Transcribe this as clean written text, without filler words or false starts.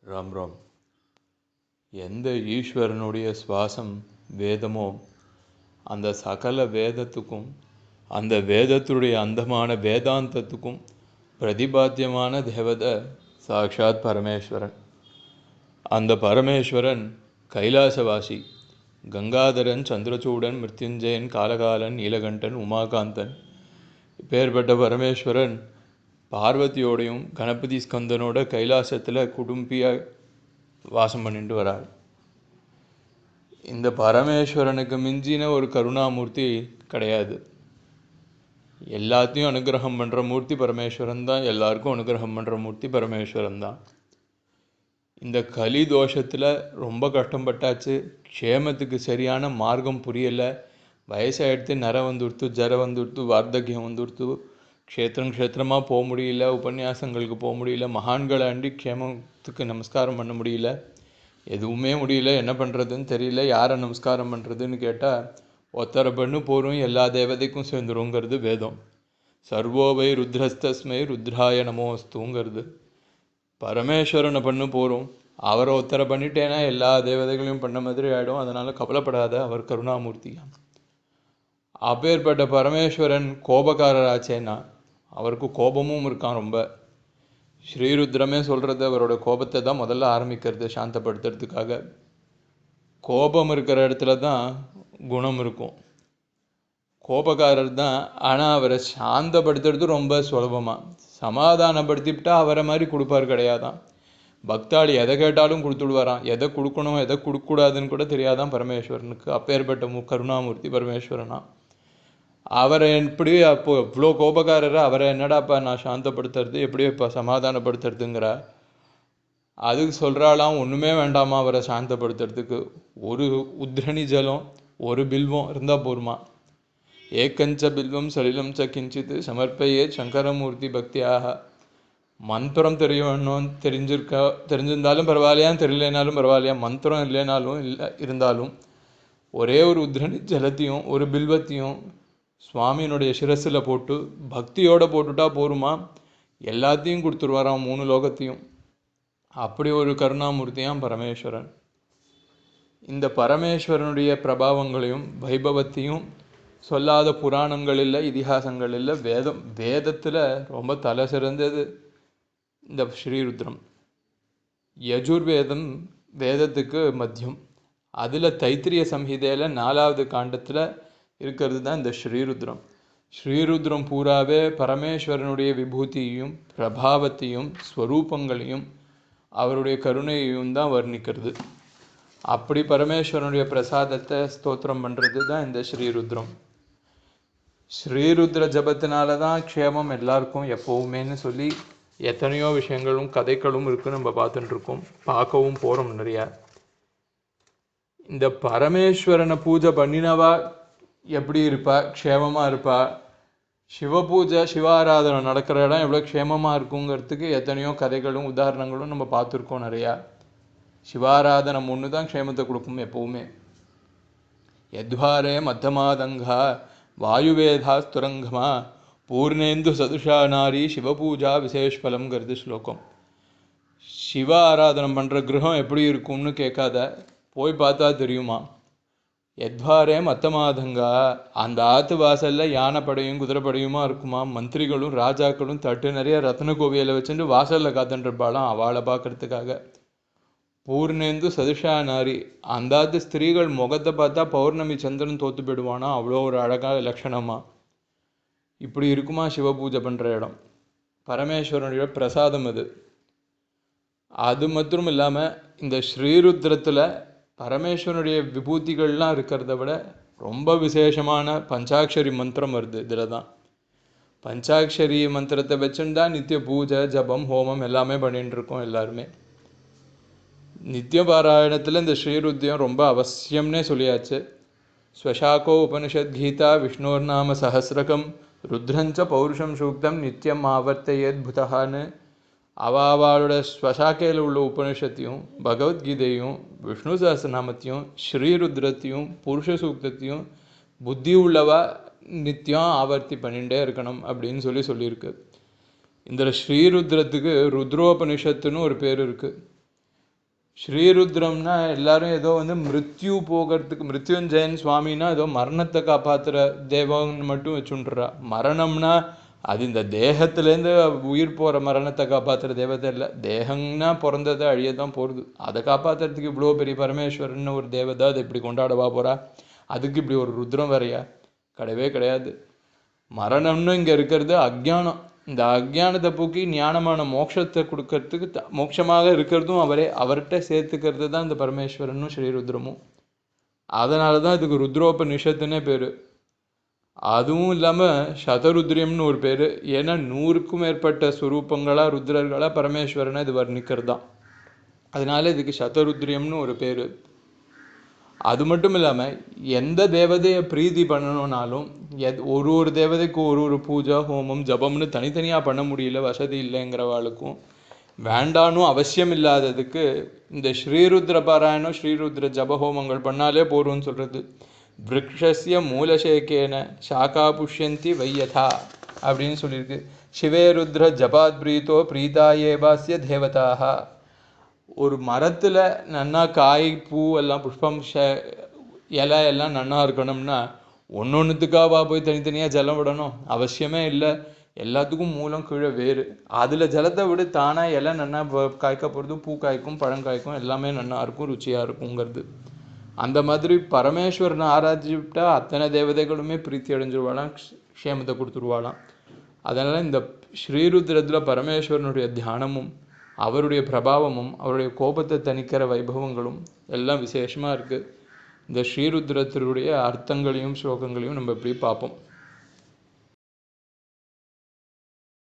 ராம் ராம். எந்த ஈஸ்வரனுடைய சுவாசம் வேதமோ அந்த சகல வேதத்துக்கும் அந்த வேதத்துடைய அந்தமான வேதாந்தத்துக்கும் பிரதிபாத்தியமான தேவதை சாக்ஷாத் பரமேஸ்வரன். அந்த பரமேஸ்வரன் கைலாசவாசி, கங்காதரன், சந்திரசூடன், மிருத்யுஞ்சயன், காலகாலன், நீலகண்டன், உமாகாந்தன். இப்பேற்பட்ட பரமேஸ்வரன் பார்வதியோடையும் கணபதி ஸ்கந்தனோட கைலாசத்தில் குடும்பியாக வாசம் பண்ணிட்டு வரார். இந்த பரமேஸ்வரனுக்கு மிஞ்சின ஒரு கருணாமூர்த்தி கிடையாது. எல்லாத்தையும் அனுகிரகம் பண்ணுற மூர்த்தி பரமேஸ்வரன் தான். எல்லாருக்கும் அனுகிரகம் பண்ணுற மூர்த்தி பரமேஸ்வரன் தான். இந்த கலி தோஷத்தில் ரொம்ப கஷ்டப்பட்டாச்சு. க்ஷேமத்துக்கு சரியான மார்க்கம் புரியலை. வயசாகிடுத்து, நர வந்துடுத்து, ஜர வந்துடுத்து, வார்த்தக்கியம் வந்துடுத்து, க்ஷேத்திரமாக போக முடியல, உபன்யாசங்களுக்கு போக முடியல, மகான்களை அண்டி க்ஷேமத்துக்கு நமஸ்காரம் பண்ண முடியல, எதுவுமே முடியல. என்ன பண்ணுறதுன்னு தெரியல. யாரை நமஸ்காரம் பண்ணுறதுன்னு கேட்டால் ஒத்தரை பண்ணு போகிறோம், எல்லா தேவதைக்கும் சேர்ந்துருங்கிறது வேதம். சர்வோவை ருத்ரஸ்தஸ்மை ருத்ராய நமோஸ்துங்கிறது. பரமேஸ்வரனை பண்ணு போகிறோம், அவரை ஒத்தரை பண்ணிட்டேன்னா எல்லா தேவதைகளையும் பண்ண மாதிரி ஆகிடும். அதனால் கவலைப்படாத, அவர் கருணாமூர்த்தியா. அப்பேற்பட்ட பரமேஸ்வரன் கோபக்காரராச்சேன்னா அவருக்கு கோபமும் இருக்கான் ரொம்ப. ஸ்ரீருத்ரமே சொல்கிறது அவரோட கோபத்தை தான் முதல்ல ஆரம்பிக்கிறது சாந்தப்படுத்துறதுக்காக. கோபம் இருக்கிற இடத்துல தான் குணம் இருக்கும். கோபக்காரர் தான், ஆனால் அவரை சாந்தப்படுத்துறது ரொம்ப சுலபமாக. சமாதானப்படுத்திவிட்டா அவரை மாதிரி கொடுப்பார் கிடையாதான். பக்தாளி எதை கேட்டாலும் கொடுத்துடுவாராம். எதை கொடுக்கணும் எதை கொடுக்கக்கூடாதுன்னு கூட தெரியாதான் பரமேஸ்வரனுக்கு. அப்பேற்பட்ட கருணாமூர்த்தி பரமேஸ்வரனா. அவரை எப்படி அப்போ இவ்வளோ கோபக்காரரை அவரை என்னடாப்பா நான் சாந்தப்படுத்துறது, எப்படி இப்போ சமாதானப்படுத்துறதுங்கிற. அதுக்கு சொல்கிறாலாம், ஒன்றுமே வேண்டாமா அவரை சாந்தப்படுத்துறதுக்கு. ஒரு உத்ரணி ஜலம், ஒரு பில்வம் இருந்தால் போருமா. ஏக்கஞ்ச பில்வம் சலிலம் ச கிஞ்சித்து சமர்ப்பையே சங்கரமூர்த்தி பக்தியாக. மந்திரம் தெரியணும், தெரிஞ்சிருந்தாலும் பரவாயில்லையா, தெரியலனாலும் பரவாயில்லையா, மந்திரம் இல்லைனாலும் இருந்தாலும் ஒரே ஒரு உத்ரணி ஜலத்தையும் ஒரு பில்வத்தையும் சுவாமியினுடைய சிரஸில் போட்டு பக்தியோடு போட்டுட்டா போருமா. எல்லாத்தையும் கொடுத்துருவாராம், 3 லோகத்தையும். அப்படி ஒரு கருணாமூர்த்தியாம் பரமேஸ்வரன். இந்த பரமேஸ்வரனுடைய பிரபாவங்களையும் வைபவத்தையும் சொல்லாத புராணங்கள் இல்லை, இதிகாசங்கள் இல்லை. வேதத்தில் ரொம்ப தலை சிறந்தது இந்த ஸ்ரீருத்ரம். யஜுர்வேதம் வேதத்துக்கு மத்தியம். அதில் தைத்திரிய சம்ஹிதையில் 4வது காண்டத்தில் இருக்கிறது தான் இந்த ஸ்ரீருத்ரம். ஸ்ரீருத்ரம் பூராவே பரமேஸ்வரனுடைய விபூதியையும் பிரபாவத்தையும் ஸ்வரூபங்களையும் அவருடைய கருணையையும் தான் வர்ணிக்கிறது. அப்படி பரமேஸ்வரனுடைய பிரசாதத்தை ஸ்தோத்திரம் பண்ணுறது தான் இந்த ஸ்ரீருத்ரம். ஸ்ரீருத்ர ஜபத்தினால தான் க்ஷேமம் எல்லாருக்கும் எப்போவுமேன்னு சொல்லி எத்தனையோ விஷயங்களும் கதைகளும் இருக்குது. நம்ம பார்த்துட்டுருக்கோம், பார்க்கவும் போகிறோம் நிறையா. இந்த பரமேஸ்வரனை பூஜை பண்ணினவா எப்படி இருப்பா, க்ஷேமமாக இருப்பா. சிவபூஜை சிவாராதனை நடக்கிற இடம் எவ்வளோ க்ஷேமமாக இருக்குங்கிறதுக்கு எத்தனையோ கதைகளும் உதாரணங்களும் நம்ம பார்த்துருக்கோம் நிறையா. சிவாராதனை ஒன்று தான் க்ஷேமத்தை கொடுக்கும் எப்போவுமே. யத்வாரே மத்தமாதங்கா வாயுவேதா ஸ்துரங்கமா பூர்ணேந்து சதுஷா நாரி சிவபூஜா விசேஷ்பலம்ங்கிறது ஸ்லோகம். சிவ ஆராதனை பண்ணுற கிரகம் எப்படி இருக்கும்னு கேட்காத, போய் பார்த்தா தெரியுமா. யத்வாரே மத்தமாதங்கா, அந்த ஆற்று வாசலில் யானைப்படையும் குதிரைப்படையுமா இருக்குமா. மந்திரிகளும் ராஜாக்களும் தட்டு நிறைய ரத்ன கோவியில் வச்சுட்டு வாசலில் காத்துட்டுருப்பாளாம் அவளை பார்க்கறதுக்காக. பூர்ணேந்து சதுஷா நாரி, அந்த ஆற்று ஸ்திரீகள் முகத்தை பார்த்தா பௌர்ணமி சந்திரன் தோத்து போயிடுவானா, அவ்வளோ ஒரு அழகாக லட்சணமா. இப்படி இருக்குமா சிவபூஜை பண்ணுற இடம். பரமேஸ்வரனுடைய பிரசாதம் அது. அது மட்டும் இல்லாமல் இந்த ஸ்ரீருத்ரத்தில் பரமேஸ்வரனுடைய விபூதிகள்லாம் இருக்கிறத விட ரொம்ப விசேஷமான பஞ்சாட்சரி மந்திரம் வருது இதில் தான். பஞ்சாட்சரி மந்திரத்தை வச்சுன்னு தான் நித்திய பூஜை ஜபம் ஹோமம் எல்லாமே பண்ணிட்டு இருக்கோம் எல்லாருமே. நித்திய பாராயணத்தில் இந்த ஸ்ரீருத்யம் ரொம்ப அவசியம்னே சொல்லியாச்சு. ஸ்வசாக்கோ உபனிஷத் கீதா விஷ்ணோர் நாம சஹசிரகம் ருத்ரஞ்ச பௌருஷம் சூக்தம் நித்தியம் ஆவர்த்தையத்புதான்னு அவளோட ஸ்வசாக்கையில் உள்ள உபனிஷத்தையும் பகவத்கீதையும் விஷ்ணு சஹஸ்ரநாமத்தையும் ஸ்ரீருத்ரத்தையும் புருஷ சூக்தத்தையும் புத்தி உள்ளவா நித்தியம் ஆவர்த்தி பண்ணிகிட்டே இருக்கணும் அப்படின்னு சொல்லியிருக்கு. இந்த ஸ்ரீருத்ரத்துக்கு ருத்ரோபனிஷத்துன்னு ஒரு பேர் இருக்குது. ஸ்ரீருத்ரம்னா எல்லாரும் ஏதோ வந்து மிருத்யு போகிறதுக்கு, மிருத்யுஞ்சயன் சுவாமின்னா ஏதோ மரணத்தை காப்பாற்றுற தேவன்னு மட்டும் வச்சுட்டுறா. மரணம்னா அது இந்த தேகத்துலேருந்து உயிர் போகிற மரணத்தை காப்பாற்றுற தேவதை இல்லை. தேகம்னா பிறந்ததை அழியதான் போகிறது. அதை காப்பாற்றுறதுக்கு இவ்வளோ பெரிய பரமேஸ்வரன் ஒரு தேவதை அதை இப்படி கொண்டாடவா போகிறா? அதுக்கு இப்படி ஒரு ருத்ரம் வரையா? கிடையவே கிடையாது. மரணம்னு இங்கே இருக்கிறது அஜ்ஞானம். இந்த அஜ்ஞானத்தை போக்கி ஞானமான மோட்சத்தை கொடுக்கறதுக்கு மோட்சமாக இருக்கிறதும் அவரே, அவர்கிட்ட சேர்த்துக்கிறது தான் இந்த பரமேஸ்வரனும் ஸ்ரீருத்ரமும். அதனால தான் இதுக்கு ருத்ரோபநிஷத்துன்னே பேர். அதுவும் இல்லாமல் சதருத்ரியம்னு ஒரு பேர். ஏன்னா 100க்கும் மேற்பட்ட ஸ்வரூபங்களாக ருத்ரர்களாக பரமேஸ்வரனை இது வர்ணிக்கிறது தான். அதனால இதுக்கு சதருத்ரியம்னு ஒரு பேர். அது மட்டும் இல்லாமல் எந்த தேவதையை பிரீதி பண்ணணும்னாலும் ஒரு தேவதைக்கு ஒரு பூஜை ஹோமம் ஜபம்னு தனித்தனியாக பண்ண முடியல, வசதி இல்லைங்கிறவாளுக்கும் வேண்டானும் அவசியம் இல்லாததுக்கு இந்த ஸ்ரீருத்ர பாராயணம் ஸ்ரீருத்ர ஜபஹோமங்கள் பண்ணாலே போரும்னு சொல்கிறது. விரக்ஷஸ்ய மூலசேகேன சாக்கா புஷ்யந்தி வையதா அப்படின்னு சொல்லியிருக்கு. சிவே ருத்ர ஜபாத் பிரீத்தோ பிரீதாயேவாஸ்ய தேவதாக. ஒரு மரத்தில் நன்னா காய் பூ எல்லாம் புஷ்பம் இலை எல்லாம் நன்னா இருக்கணும்னா ஒன்றொன்றுத்துக்காவா போய் தனித்தனியாக ஜலம் விடணும்? அவசியமே இல்லை. எல்லாத்துக்கும் மூலம் கீழே வேறு. அதில் ஜலத்தை விட தானாக இலை நன்னா காய்க்க போகிறது, பூ காய்க்கும் பழம் காய்க்கும், எல்லாமே நன்னா இருக்கும், ருச்சியாக இருக்குங்கிறது. அந்த மாதிரி பரமேஸ்வரனை ஆராய்ச்சிவிட்டா அத்தனை தேவதைகளுமே பிரீத்தி அடைஞ்சிருவாளாம், க்ஷேமத்தை கொடுத்துருவாளாம். அதனால் இந்த ஸ்ரீருத்ரத்தில் பரமேஸ்வரனுடைய தியானமும் அவருடைய பிரபாவமும் அவருடைய கோபத்தை தணிக்கிற வைபவங்களும் எல்லாம் விசேஷமாக இருக்குது. இந்த ஸ்ரீருத்ரத்தினுடைய அர்த்தங்களையும் ஸ்லோகங்களையும் நம்ம இப்படி பார்ப்போம்.